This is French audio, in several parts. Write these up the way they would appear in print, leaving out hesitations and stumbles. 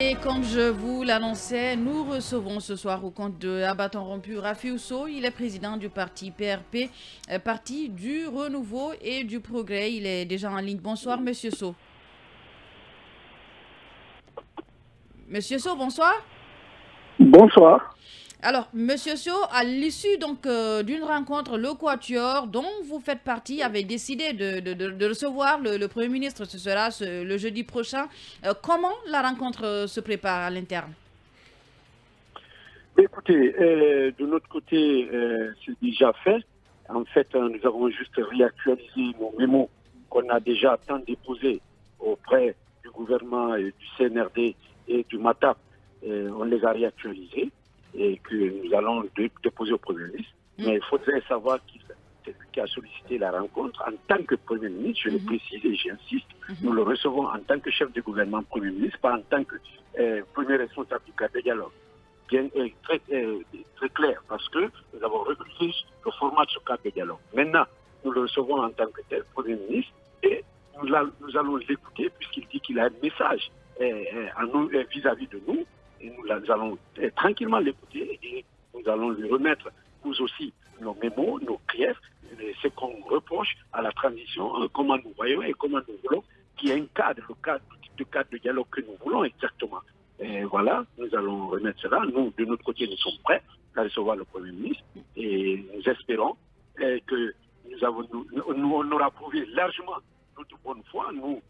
Et comme je vous l'annonçais, nous recevons ce soir au compte de Abaton Rompu Rafi Sow. Il est président du parti PRP, parti du renouveau et du progrès. Il est déjà en ligne. Bonsoir, monsieur Sow. Monsieur Sow, bonsoir. Bonsoir. Alors, monsieur Sow, à l'issue donc d'une rencontre, le Quatuor, dont vous faites partie, avait décidé de recevoir le Premier ministre. Ce sera le jeudi prochain. Comment la rencontre se prépare à l'interne? Écoutez, de notre côté, c'est déjà fait. En fait, nous avons juste réactualisé nos mémos qu'on a déjà tant déposés auprès du gouvernement et du CNRD et du MATAP. On les a réactualisés et que nous allons déposer au Premier ministre. Mais il faudrait savoir qui c'est lui qui a sollicité la rencontre en tant que Premier ministre, je le précise et j'insiste. Nous le recevons en tant que chef du gouvernement Premier ministre, pas en tant que premier responsable du cadre de dialogue. Bien, très clair, parce que nous avons refusé le format de ce cadre de dialogue. Maintenant, nous le recevons en tant que tel Premier ministre et nous allons l'écouter puisqu'il dit qu'il a un message vis-à-vis de nous et nous allons tranquillement l'écouter et nous allons lui remettre nous aussi nos mémos, nos griefs, ce qu'on reproche à la transition, comment nous voyons et comment nous voulons qu'il y ait un cadre, le type de cadre de dialogue que nous voulons exactement. Et voilà, nous allons remettre cela. Nous, de notre côté, nous sommes prêts à recevoir le Premier ministre et nous espérons que on aura prouvé largement notre bonne foi, nous,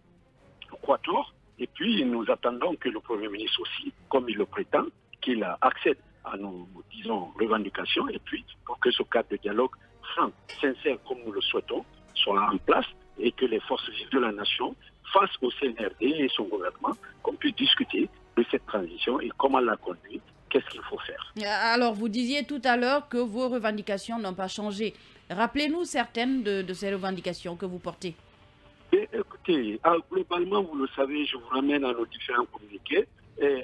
Quatuor, et puis nous attendons que le Premier ministre aussi, comme il le prétend, qu'il accède à nos, disons, revendications et puis pour que ce cadre de dialogue franc, sincère, comme nous le souhaitons, soit en place et que les forces vives de la nation face au CNRD et son gouvernement, qu'on puisse discuter de cette transition et comment la conduire, qu'est-ce qu'il faut faire. Alors, vous disiez tout à l'heure que vos revendications n'ont pas changé. Rappelez-nous certaines de ces revendications que vous portez. Et écoutez, globalement, vous le savez, je vous ramène à nos différents communiqués.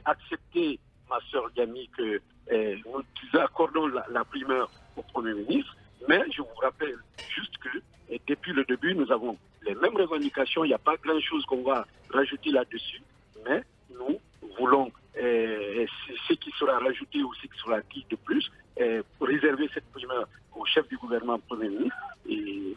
Acceptez, ma soeur Gami, que nous accordons la primeur au Premier ministre, mais je vous rappelle juste que depuis le début, nous avons les mêmes revendications. Il n'y a pas grand-chose qu'on va rajouter là-dessus, mais nous voulons ce qui sera rajouté ou ce qui sera dit de plus, réserver cette primeur au chef du gouvernement, Premier ministre. Et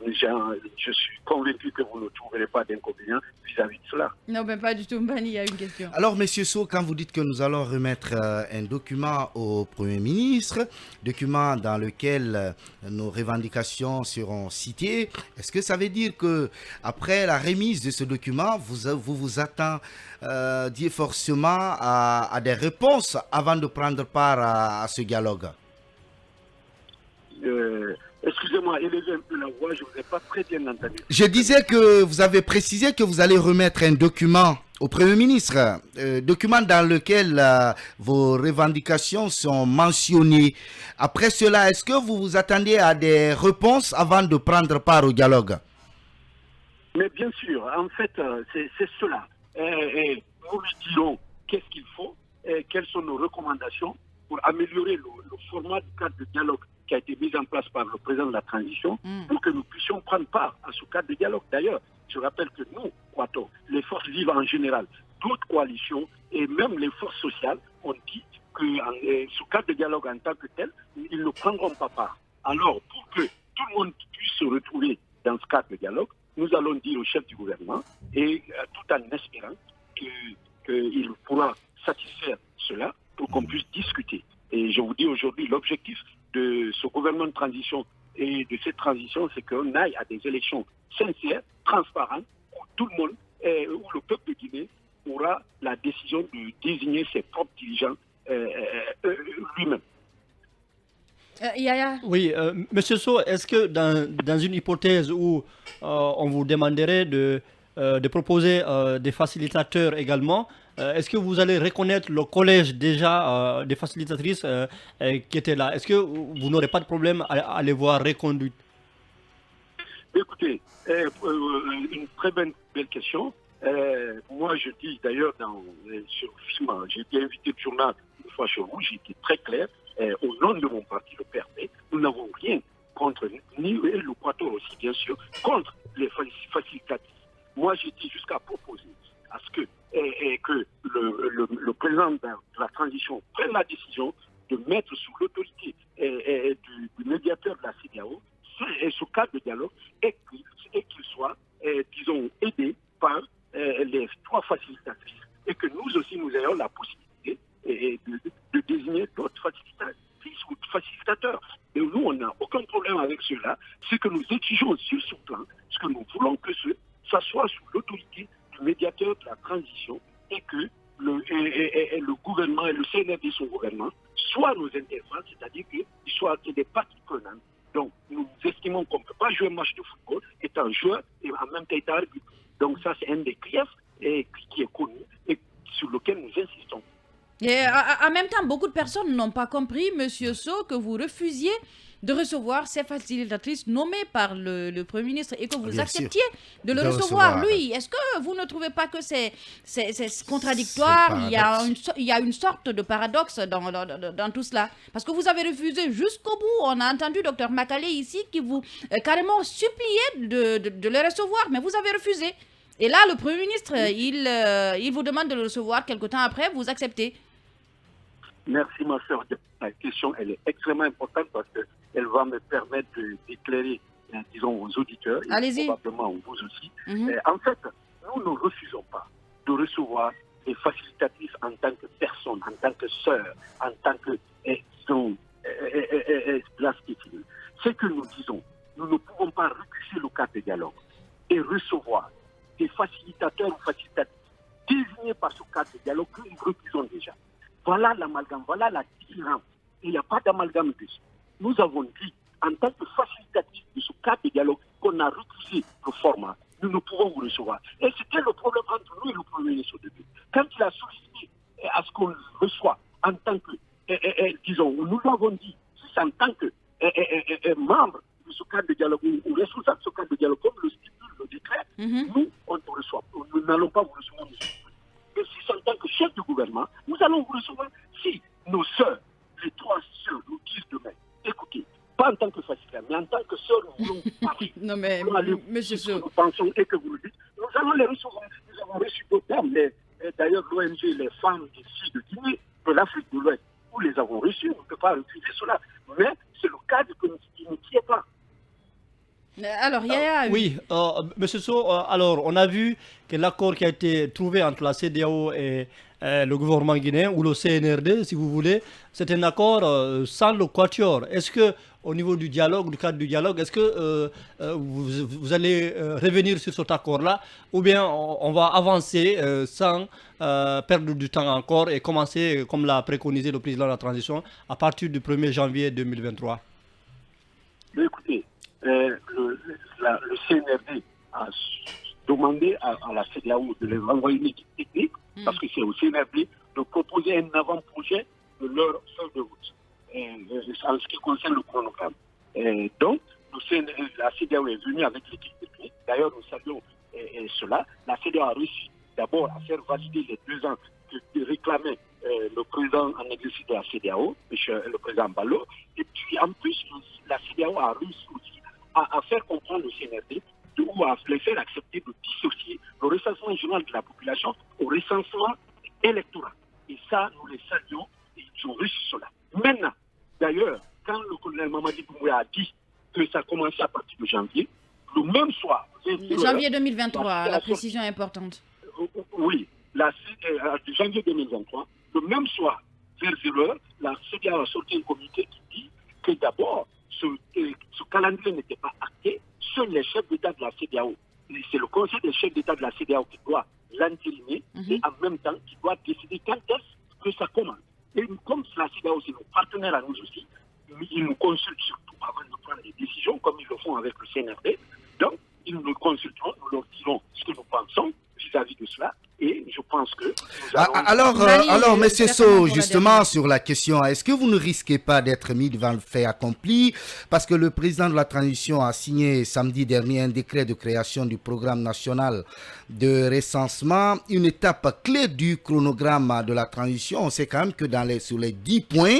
je suis convaincu que vous ne trouverez pas d'inconvénient vis-à-vis de cela. Non, ben pas du tout, Mbani, il y a une question. Alors, Monsieur Sow, quand vous dites que nous allons remettre un document au Premier ministre, document dans lequel nos revendications seront citées, est-ce que ça veut dire que après la remise de ce document, vous attendiez forcément à des réponses avant de prendre part à ce dialogue? Excusez-moi, élevez un peu la voix, je ne vous ai pas très bien entendu. Je disais que vous avez précisé que vous allez remettre un document au Premier ministre, document dans lequel vos revendications sont mentionnées. Après cela, est-ce que vous vous attendez à des réponses avant de prendre part au dialogue? Mais bien sûr, en fait, c'est cela. Nous lui dirons qu'est-ce qu'il faut, quelles sont nos recommandations pour améliorer le format du cadre de dialogue qui a été mis en place par le président de la transition pour que nous puissions prendre part à ce cadre de dialogue. D'ailleurs, je rappelle que nous, Quatuor, les forces vives en général, d'autres coalitions et même les forces sociales ont dit que ce cadre de dialogue en tant que tel, ils ne prendront pas part. Alors, pour que tout le monde puisse se retrouver dans ce cadre de dialogue, nous allons dire au chef du gouvernement, et tout en espérant qu'il pourra satisfaire cela pour qu'on puisse discuter. Et je vous dis aujourd'hui, l'objectif de ce gouvernement de transition et de cette transition, c'est qu'on aille à des élections sincères, transparentes, où tout le monde, où le peuple de Guinée aura la décision de désigner ses propres dirigeants lui-même. Yaya. Oui, Monsieur Sow, est-ce que dans une hypothèse où on vous demanderait de proposer des facilitateurs également, est-ce que vous allez reconnaître le collège déjà des facilitatrices qui étaient là? Est-ce que vous n'aurez pas de problème à les voir reconduites? Écoutez, une très belle question. Moi, je dis d'ailleurs sur film, j'ai été invité de journal une fois chez vous, j'ai été très clair. Au nom de mon parti, le PRP, nous n'avons rien contre, ni le Quatuor aussi, bien sûr, contre les facilitatrices. Moi, j'ai dit jusqu'à proposer à ce que le président président de la transition prenne la décision de mettre sous l'autorité du médiateur de la CEDEAO ce cadre de dialogue et qu'il soit, disons, aidé par les 3 facilitatrices et que nous aussi, nous ayons la possibilité de désigner d'autres facilitatrices ou facilitateurs. Et nous, on n'a aucun problème avec cela. Ce que nous exigeons sur ce plan, ce que nous voulons que ça soit sous l'autorité du médiateur de la transition et que le gouvernement et le CNRD, son gouvernement, soient nos intervenants, c'est-à-dire qu'ils soient des parties prenantes. Donc, nous estimons qu'on ne peut pas jouer un match de football étant joueur et en même temps étant arbitre. Donc, ça, c'est un des griefs qui est connu et sur lequel nous insistons. Et en même temps, beaucoup de personnes n'ont pas compris, Monsieur Sow, que vous refusiez de recevoir ces facilitatrices nommées par le Premier ministre et que vous acceptiez de le recevoir, lui. Est-ce que vous ne trouvez pas que c'est contradictoire? Il y a une sorte de paradoxe dans tout cela. Parce que vous avez refusé jusqu'au bout. On a entendu Dr Makale ici qui vous carrément suppliait de le recevoir, mais vous avez refusé. Et là, le Premier ministre, il vous demande de le recevoir quelque temps après, vous acceptez. Merci, ma soeur. La question, elle est extrêmement importante parce qu'elle va me permettre d'éclairer, disons, aux auditeurs, et probablement vous aussi. En fait, nous ne refusons pas de recevoir les facilitatrices en tant que personne, en tant que sœur, en tant que, disons, ce que nous disons, nous ne pouvons pas recuser le cadre de dialogue et recevoir des facilitateurs ou facilitatrices désignés par ce cadre de dialogue que nous refusons déjà. Voilà l'amalgame, voilà la différence. Il n'y a pas d'amalgame dessus. Nous avons dit, en tant que facilitatrice de ce cadre de dialogue, qu'on a refusé le format. Nous ne pouvons vous recevoir. Et c'était le problème entre nous et le Premier ministre au début. Quand il a sollicité à ce qu'on le reçoive en tant que, disons, nous l'avons dit, c'est en tant que membre de ce cadre de dialogue, ou responsable de ce cadre de dialogue, comme le stipule le décret, nous, on te reçoit. Nous n'allons pas vous recevoir, monsieur. Et si en tant que chef de gouvernement, nous allons vous recevoir. Si nos sœurs, les 3 sœurs, nous disent demain, écoutez, pas en tant que facilitateur, mais en tant que sœurs, nous voulons parler. Non mais, monsieur Sow, nous pensons et que vous le dites, nous allons les recevoir. Nous avons reçu d'autres termes. D'ailleurs, l'ONG, les femmes ici de Guinée, de l'Afrique de l'Ouest, nous les avons reçus. On ne peut pas refuser cela. Mais c'est le cadre qui ne tient pas. Alors, Yaya... Oui, monsieur Sow, alors on a vu que l'accord qui a été trouvé entre la CEDEAO et le gouvernement guinéen, ou le CNRD, si vous voulez, c'est un accord sans le quatuor. Est-ce que, au niveau du dialogue, du cadre du dialogue, est-ce que vous allez revenir sur cet accord-là, ou bien on va avancer sans perdre du temps encore et commencer, comme l'a préconisé le président de la transition, à partir du 1er janvier 2023? Mais écoutez, le CNRD a demandé à la CEDEAO de les renvoyer une équipe technique, parce que c'est au CNRD de proposer un avant-projet de leur feuille de route, en ce qui concerne le chronogramme. Donc, la CEDEAO est venue avec l'équipe technique. D'ailleurs, nous saluons cela. La CEDEAO a réussi d'abord à faire valider les 2 ans que réclamait le président en exercice de la CEDEAO, le président Ballo. Et puis, en plus, la CEDEAO a réussi aussi à faire comprendre le CNRD ou à les faire accepter de dissocier le recensement général de la population au recensement électoral. Et ça, nous les saluons et ils ont réussi cela. Maintenant, d'ailleurs, quand le colonel Mamadi Doumbouya a dit que ça commençait à partir de janvier, le même soir... Janvier 2023, la précision est importante. Oui, de janvier 2023, le même soir, vers 0h, la CEDEAO a sorti un communiqué qui dit que d'abord, ce calendrier n'était pas acté, seuls les chefs d'État de la CEDEAO. C'est le conseil des chefs d'État de la CEDEAO qui doit l'entériner et en même temps qui doit décider quand est-ce que ça commence. Et comme la CEDEAO, c'est nos partenaires à nous aussi, ils nous consultent surtout avant de prendre des décisions, comme ils le font avec le CNRD. Donc, ils nous consulteront, nous leur dirons ce que nous pensons vis-à-vis de cela. Et je pense que... Alors, monsieur Sow, justement, sur la question, est-ce que vous ne risquez pas d'être mis devant le fait accompli? Parce que le président de la transition a signé samedi dernier un décret de création du programme national de recensement, une étape clé du chronogramme de la transition. On sait quand même que sur les 10 points,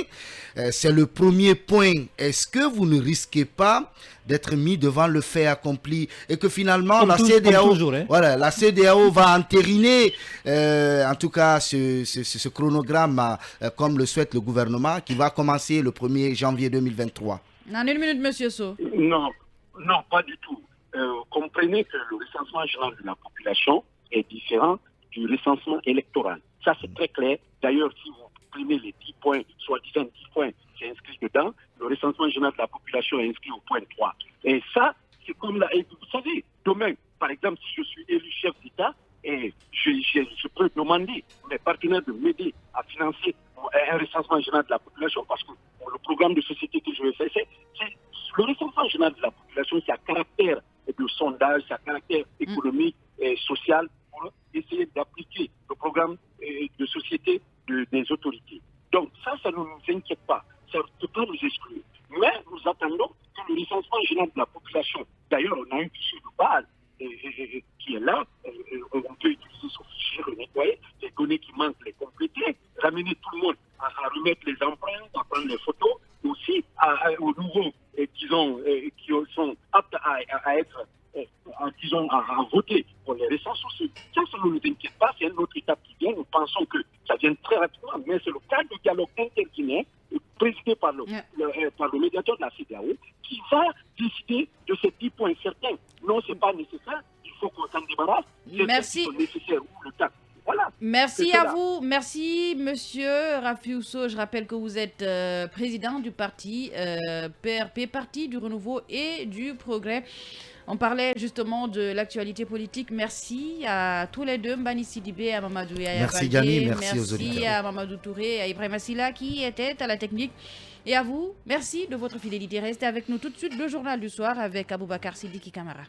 c'est le premier point. Est-ce que vous ne risquez pas d'être mis devant le fait accompli et que finalement la CEDEAO va entériner en tout cas a ce chronogramme, comme le souhaite le gouvernement, qui va commencer le 1er janvier 2023. En une minute, Monsieur So. Non, non, pas du tout. Comprenez que le recensement général de la population est différent du recensement électoral. Ça, c'est très clair. D'ailleurs, si vous prenez les 10 points, soi-disant 10 points, c'est inscrit dedans. Le recensement général de la population est inscrit au point 3. Et ça, c'est comme là. Et vous savez, demain, par exemple, si je suis élu chef d'État, et je peux demander à mes partenaires de m'aider à financer un recensement général de la population, parce que le programme de société que je vais faire, c'est le recensement général de la population, c'est à caractère de sondage, c'est à caractère économique et social pour essayer d'appliquer le programme de société des autorités. Donc ça ne nous inquiète pas, ça ne peut pas nous exclure. Mais nous attendons que le recensement général de la population, d'ailleurs on a un fichier de base qui est là, on peut utiliser ce fichier, le nettoyer, les données qui manquent, les compléter, ramener tout le monde à remettre les empreintes, à prendre les photos, aussi aux nouveaux, disons, qui sont aptes à être, disons, à voter pour les recenses aussi. Ça ne nous inquiète pas, c'est une autre étape qui vient. Nous pensons que ça vient très rapidement, mais c'est le cadre de dialogue interguinéen présidé par le médiateur de la CEDEAO qui va décider de ces 10 points certains. Non, ce n'est pas nécessaire, il faut qu'on s'en débarrasse. Merci. C'est nécessaire ou le temps. Voilà. Merci à vous. Merci, monsieur Rafiou So. Je rappelle que vous êtes président du parti PRP, Parti du Renouveau et du Progrès. On parlait justement de l'actualité politique. Merci à tous les deux, Mbani Sidibé, à Mamadou Yaya Merci Baldé. Gianni, merci aux auditeurs. Merci à Mamadou Touré et à Ibrahim Assila qui était à la technique. Et à vous, merci de votre fidélité. Restez avec nous tout de suite, le journal du soir avec Aboubakar Sidiki Kamara.